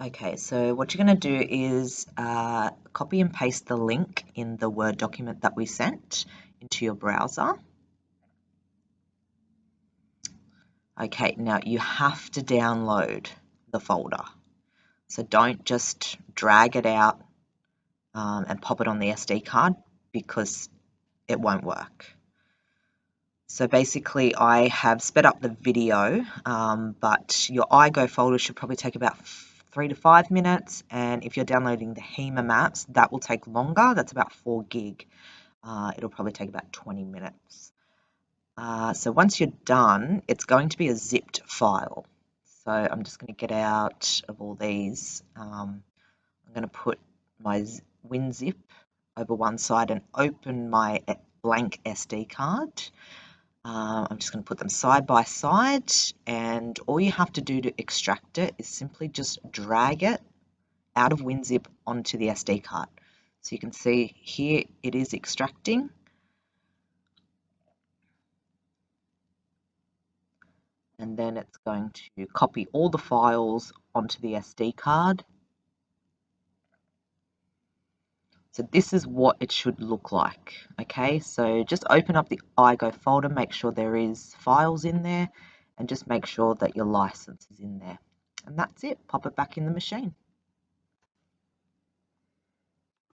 Okay, so what you're going to do is copy and paste the link in the Word document that we sent into your browser. Okay, now you have to download the folder. So don't just drag it out and pop it on the SD card because it won't work. So basically I have sped up the video, but your iGo folder should probably take about 3 to 5 minutes, and if you're downloading the HEMA maps, that will take longer. That's about 4 gig. It'll probably take about 20 minutes. So once you're done, it's going to be a zipped file. So I'm just going to get out of all these. I'm going to put my WinZip over one side and open my blank SD card. I'm just going to put them side by side, and all you have to do to extract it is simply just drag it out of WinZip onto the SD card. So you can see here it is extracting. And then it's going to copy all the files onto the SD card. So this is what it should look like. Okay, so just open up the iGo folder, make sure there is files in there, and just make sure that your license is in there. And that's it. Pop it back in the machine.